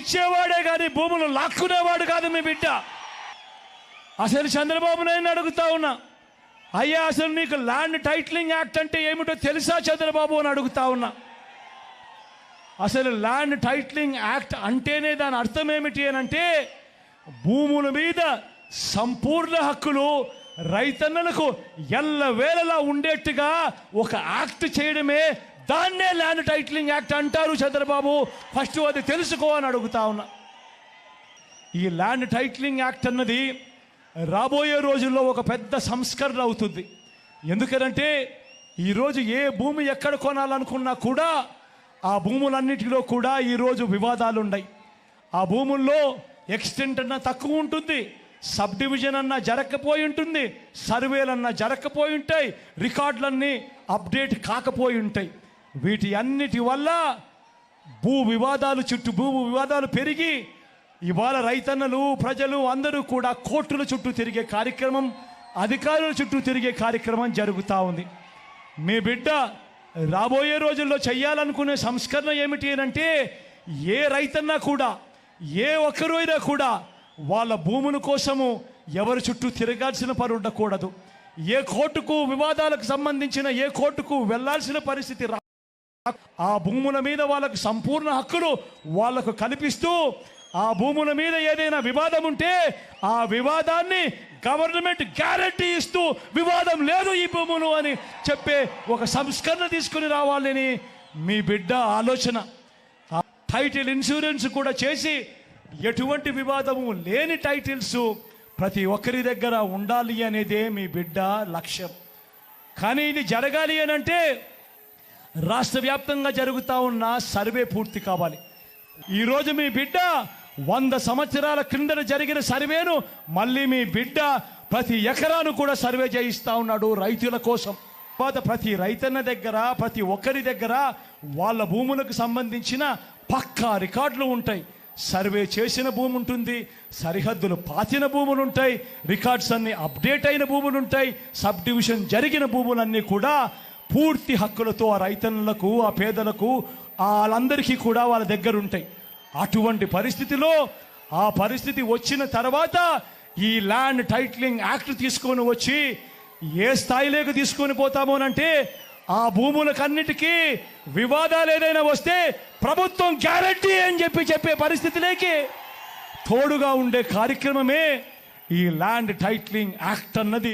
ఇచ్చేవాడే కానీ భూములు లాక్కునేవాడు కాదు మీ బిడ్డ. అసలు చంద్రబాబు నాయుడు అడుగుతా ఉన్నా, అయ్యా అసలు నీకు ల్యాండ్ టైటిలింగ్ యాక్ట్ అంటే ఏమిటో తెలుసా చంద్రబాబు అని అడుగుతా ఉన్నా. అసలు ల్యాండ్ టైటిలింగ్ యాక్ట్ అంటేనే దాని అర్థం ఏమిటి అని అంటే, భూముల మీద సంపూర్ణ హక్కులు రైతన్నలకు ఎల్లవేళలా ఉండేట్టుగా ఒక యాక్ట్ చేయడమే, దాన్నే ల్యాండ్ టైటిలింగ్ యాక్ట్ అంటారు చంద్రబాబు. ఫస్ట్ అది తెలుసుకో అని అడుగుతా ఉన్నా. ఈ ల్యాండ్ టైటిలింగ్ యాక్ట్ అన్నది రాబోయే రోజుల్లో ఒక పెద్ద సంస్కరణ అవుతుంది. ఎందుకనంటే ఈరోజు ఏ భూమి ఎక్కడ కొనాలనుకున్నా కూడా ఆ భూములన్నిటిలో కూడా ఈరోజు వివాదాలు ఉన్నాయి. ఆ భూముల్లో ఎక్స్టెంట్ అన్నా తక్కువ ఉంటుంది, సబ్ డివిజన్ అన్నా జరగకపోయి ఉంటుంది, సర్వేలన్నా జరగకపోయి ఉంటాయి, రికార్డులన్నీ అప్డేట్ కాకపోయి ఉంటాయి. వీటి అన్నిటి వల్ల భూ వివాదాలు పెరిగి ఇవాళ రైతన్నలు ప్రజలు అందరూ కూడా కోర్టుల చుట్టూ తిరిగే కార్యక్రమం, అధికారుల చుట్టూ తిరిగే కార్యక్రమం జరుగుతూ ఉంది. మీ బిడ్డ రాబోయే రోజుల్లో చేయాలనుకునే సంస్కరణ ఏమిటి అంటే, ఏ రైతన్నా కూడా ఏ ఒక్కరు అయినా కూడా వాళ్ళ భూముల కోసము ఎవరి చుట్టూ తిరగాల్సిన పని ఉండకూడదు. ఏ కోర్టుకు వివాదాలకు సంబంధించిన ఏ కోర్టుకు వెళ్లాల్సిన పరిస్థితి ఆ భూముల మీద వాళ్ళకు సంపూర్ణ హక్కులు వాళ్లకు కల్పిస్తూ, ఆ భూముల మీద ఏదైనా వివాదం ఉంటే ఆ వివాదాన్ని గవర్నమెంట్ గ్యారంటీ ఇస్తూ వివాదం లేదు ఈ భూములు అని చెప్పే ఒక సంస్కరణ తీసుకుని రావాలని మీ బిడ్డ ఆలోచన. టైటిల్ ఇన్సూరెన్స్ కూడా చేసి ఎటువంటి వివాదము లేని టైటిల్స్ ప్రతి ఒక్కరి దగ్గర ఉండాలి అనేదే మీ బిడ్డ లక్ష్యం. కానీ ఇది జరగాలి అని అంటే రాష్ట్ర వ్యాప్తంగా జరుగుతూ ఉన్న సర్వే పూర్తి కావాలి. ఈరోజు మీ బిడ్డ 100 సంవత్సరాల క్రిందట జరిగిన సర్వేను మళ్ళీ మీ బిడ్డ ప్రతి ఎకరాను కూడా సర్వే చేయిస్తూ ఉన్నాడు రైతుల కోసం. ప్రతి రైతన్న దగ్గర ప్రతి ఒక్కరి దగ్గర వాళ్ళ భూములకు సంబంధించిన పక్కా రికార్డులు ఉంటాయి. సర్వే చేసిన భూమి ఉంటుంది, సరిహద్దులు పాతిన భూములు ఉంటాయి, రికార్డ్స్ అన్ని అప్డేట్ అయిన భూములు ఉంటాయి, సబ్ డివిజన్ జరిగిన భూములన్నీ కూడా పూర్తి హక్కులతో ఆ రైతన్నులకు, ఆ పేదలకు, వాళ్ళందరికీ కూడా వాళ్ళ దగ్గర ఉంటాయి. అటువంటి పరిస్థితిలో ఆ పరిస్థితి వచ్చిన తర్వాత ఈ ల్యాండ్ టైటిలింగ్ యాక్ట్ తీసుకొని వచ్చి ఏ స్థాయిలోకి తీసుకొని పోతామోనంటే, ఆ భూములకన్నిటికీ వివాదాలు ఏదైనా వస్తే ప్రభుత్వం గ్యారంటీ అని చెప్పే పరిస్థితిలోకి తోడుగా ఉండే కార్యక్రమమే ఈ ల్యాండ్ టైటిలింగ్ యాక్ట్ అన్నది.